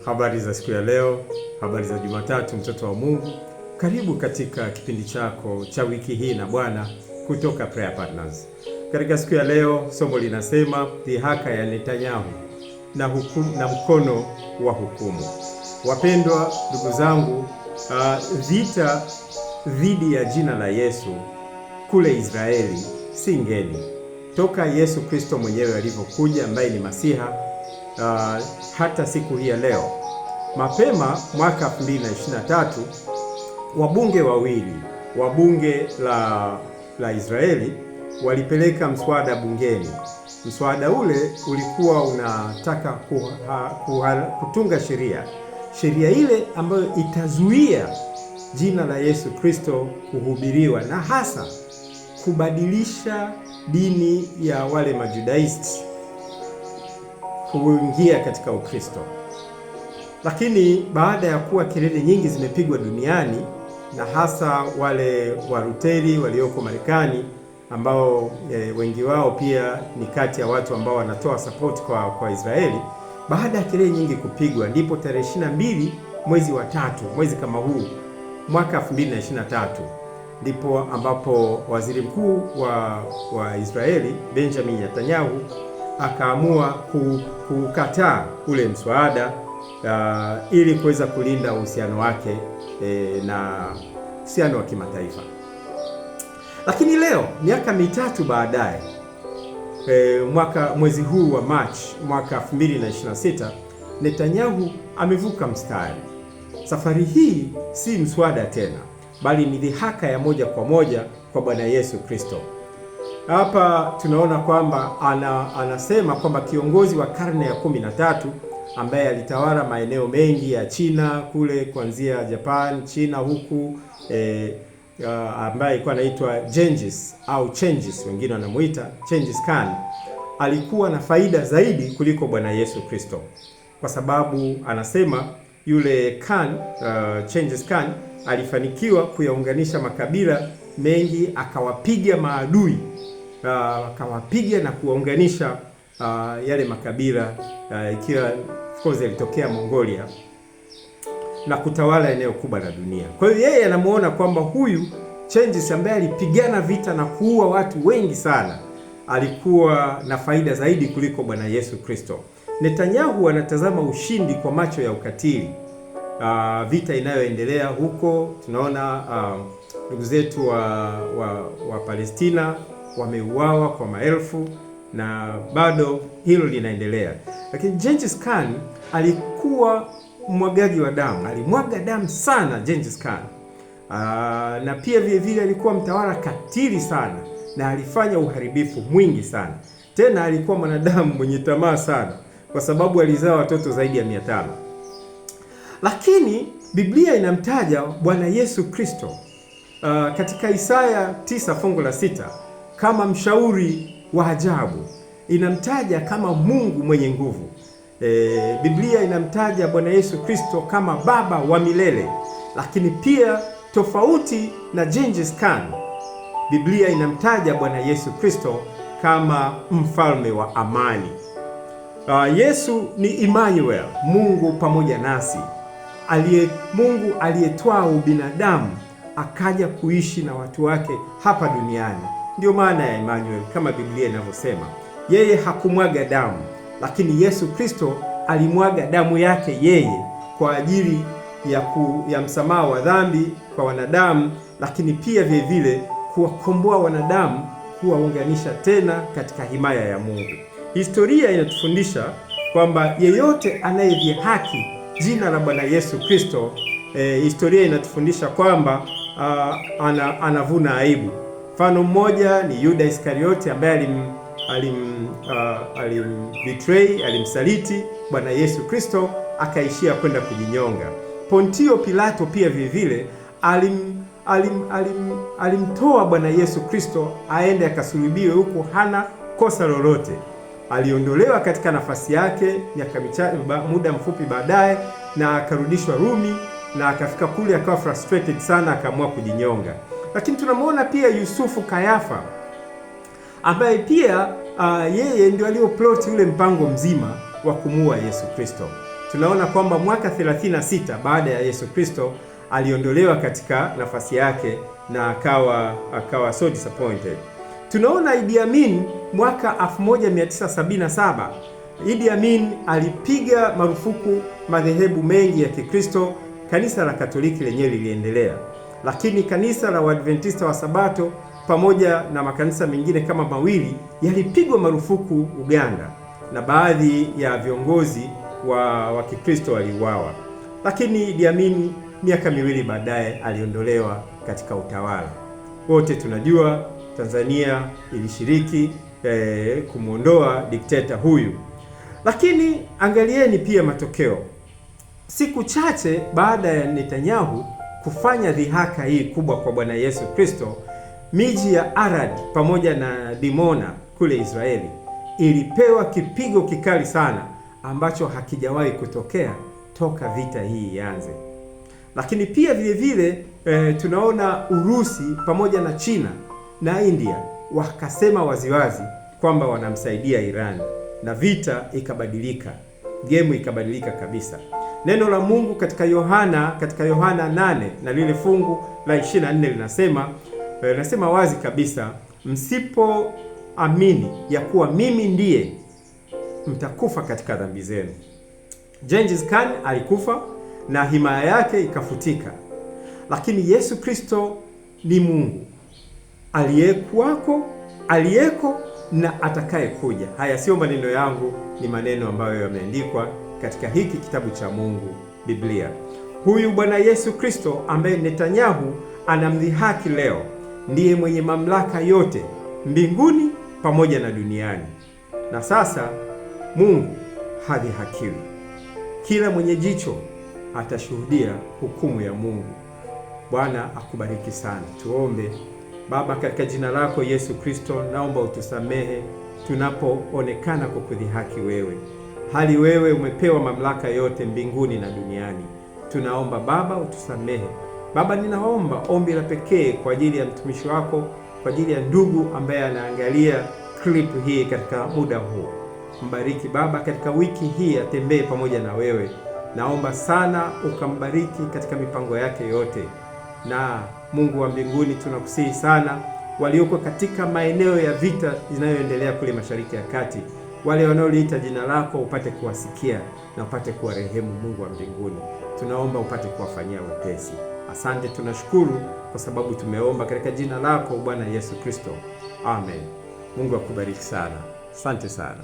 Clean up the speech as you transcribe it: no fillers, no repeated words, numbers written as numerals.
Habari za siku ya leo, habari za Jumatatu, mtoto wa Mungu. Karibu katika kipindi chako cha wiki hii na Bwana kutoka Prayer Partners. Katika siku ya leo, somo linasema dhihaka ya Netanyahu na mkono wa hukumu. Wapendwa ndugu zangu, vita dhidi ya jina la Yesu kule Israeli si ngeni. Toka Yesu Kristo mwenyewe alivyokuja, ambaye ni Masiha, hata siku hii ya leo. Mapema mwaka 2023 wabunge wawili wa bunge la Israeli walipeleka mswada bungeni. Mswada ule ulikuwa unataka kutunga sheria ile ambayo itazuia jina la Yesu Kristo kuhubiriwa, na hasa kubadilisha dini ya wale Majudaisti kuingia katika Ukristo. Lakini baada ya kuwa kelele nyingi zimepigwa duniani, na hasa wale Waruteri walioko Marekani ambao wengi wao pia ni kati ya watu ambao wanatoa support kwa Israeli, baada ya kelele nyingi kupigwa, ndipo tarehe 22 mwezi wa 3, mwezi kama huu mwaka 2023, ndipo ambapo waziri mkuu wa Israeli Benjamin Netanyahu akaamua kukataa ule mswada ili kuweza kulinda uhusiano wake na uhusiano wa kimataifa. Lakini leo miaka mitatu baadaye, mwezi huu wa March mwaka 2026, Netanyahu amevuka mstari. Safari hii si mswada tena, bali ni dhihaka ya moja kwa moja kwa Bwana Yesu Kristo. Hapa tunaona kwamba anasema kwamba kiongozi wa karne ya 13 ambaye alitawala maeneo mengi ya China kule, kuanzia Japan, China huku, ambaye alikuwa anaitwa Genghis, wengine wanamuita Genghis Khan, alikuwa na faida zaidi kuliko Bwana Yesu Kristo, kwa sababu anasema yule Genghis Khan alifanikiwa kuyaunganisha makabila mengi, akawapiga maadui, akawapiga na kuwaunganisha yale makabila, ikiwa of course alitokea Mongolia, na kutawala eneo kubwa la dunia. Kwa hiyo yeye anamuona kwamba huyu Genghis ambaye alipigana vita na kuua watu wengi sana alikuwa na faida zaidi kuliko Bwana Yesu Kristo. Netanyahu anatazama ushindi kwa macho ya ukatili. Vita inayoendelea huko, tunaona ndugu zetu wa Palestina wameuawa kwa maelfu, na bado hilo linaendelea. Lakini Genghis Khan alikuwa mwagaji wa damu, alimwaga damu sana Genghis Khan. Na pia vile vile alikuwa mtawala katili sana, na alifanya uharibifu mwingi sana. Tena alikuwa mwanadamu mwenye tamaa sana, kwa sababu alizaa watoto zaidi ya 500. Lakini Biblia inamtaja Bwana Yesu Kristo katika Isaya 9 fungu la 6 kama mshauri wa ajabu. Inamtaja kama Mungu mwenye nguvu. Biblia inamtaja Bwana Yesu Kristo kama Baba wa milele. Lakini pia tofauti na Genghis Khan, Biblia inamtaja Bwana Yesu Kristo kama mfalme wa amani. Yesu ni Emmanuel, Mungu pamoja nasi. Mungu aliyetwaa ubinadamu akaja kuishi na watu wake hapa duniani. Ndio maana ya Emmanuel, kama Biblia inavyosema. Yeye hakumwaga damu, lakini Yesu Kristo alimwaga damu yake yeye kwa ajili ya msamaha wa dhambi kwa wanadamu, lakini pia vile vile kuwakomboa wanadamu, kuwaunganisha tena katika himaya ya Mungu. Historia inatufundisha kwamba yeyote anayedhihaki jina la Bwana Yesu Kristo, historia inatufundisha kwamba anavuna aibu. Mfano mmoja ni Yuda Iskarioti ambaye alimsaliti Bwana Yesu Kristo, akaishia kwenda kujinyonga. Pontio Pilato pia vile vile alimtoa Bwana Yesu Kristo aende akasulubiwe huko, hana kosa lolote. Aliondolewa katika nafasi yake muda mfupi baadaye, na akarudishwa Rumi, na akafika kule akawa frustrated sana, akaamua kujinyonga. Lakini tunamwona pia Yusufu Kayafa ambaye pia yeye ndio alioplot ule mpango mzima wa kumuua Yesu Kristo. tunaona kwamba mwaka 36 baada ya Yesu Kristo aliondolewa katika nafasi yake na akawa so disappointed. Tunaona Idi Amin mwaka 1977, Idi Amin alipiga marufuku madhehebu mengi ya Kikristo. Kanisa la Katoliki lenyewe liliendelea, lakini kanisa la Waadventista wa Sabato pamoja na makanisa mengine kama mawili yalipigwa marufuku Uganda, na baadhi ya viongozi wa Kikristo waliuawa. Lakini Idi Amin miaka miwili baadaye aliondolewa katika utawala. Wote tunajua Tanzania ilishiriki kumwondoa dikteta huyu. Lakini angalieni pia matokeo. Siku chache baada ya Netanyahu kufanya dhihaka hii kubwa kwa Bwana Yesu Kristo, miji ya Arad pamoja na Dimona kule Israeli ilipewa kipigo kikali sana ambacho hakijawahi kutokea toka vita hii ianze. Lakini pia vile vile tunaona Urusi pamoja na China na India wakasema waziwazi kwamba wanamsaidia Iran, na vita ikabadilika, gemu ikabadilika kabisa. Neno la Mungu katika Yohana 8 na lile fungu la 24 linasema wazi kabisa, msipoamini ya kuwa mimi ndiye, mtakufa katika dhambi zenu. Genghis Khan alikufa na himaya yake ikafutika, lakini Yesu Kristo ni Mungu aliyekuwako, aliyeko na atakaye kuja. Haya sio maneno yangu, ni maneno ambayo yameandikwa katika hiki kitabu cha Mungu, Biblia. Huyu Bwana Yesu Kristo ambaye Netanyahu anamdhihaki leo ndiye mwenye mamlaka yote mbinguni pamoja na duniani. Na sasa Mungu hadhihakiwi. Kila mwenye jicho atashuhudia hukumu ya Mungu. Bwana akubariki sana. Tuombe. Baba, katika jina lako Yesu Kristo, naomba utusamehe tunapoonekana kukudhihaki wewe, hali wewe umepewa mamlaka yote mbinguni na duniani. Tunaomba Baba utusamehe. Baba, ninaomba ombi la pekee kwa ajili ya mtumishi wako, kwa ajili ya ndugu ambaye anaangalia clip hii katika muda huu. Mbariki Baba katika wiki hii, atembee pamoja na wewe. Naomba sana ukambariki katika mipango yake yote. Na Mungu wa mbinguni, tunakusihi sana walioko katika maeneo ya vita zinayoendelea kule Mashariki ya Kati, wale wanaoliita jina lako upate kuwasikia na upate kuwarehemu. Mungu wa mbinguni, tunaomba upate kuwafanyia wepesi. Asante, tunashukuru kwa sababu tumeomba katika jina lako Bwana Yesu Kristo. Amen. Mungu akubariki sana. Asante sana.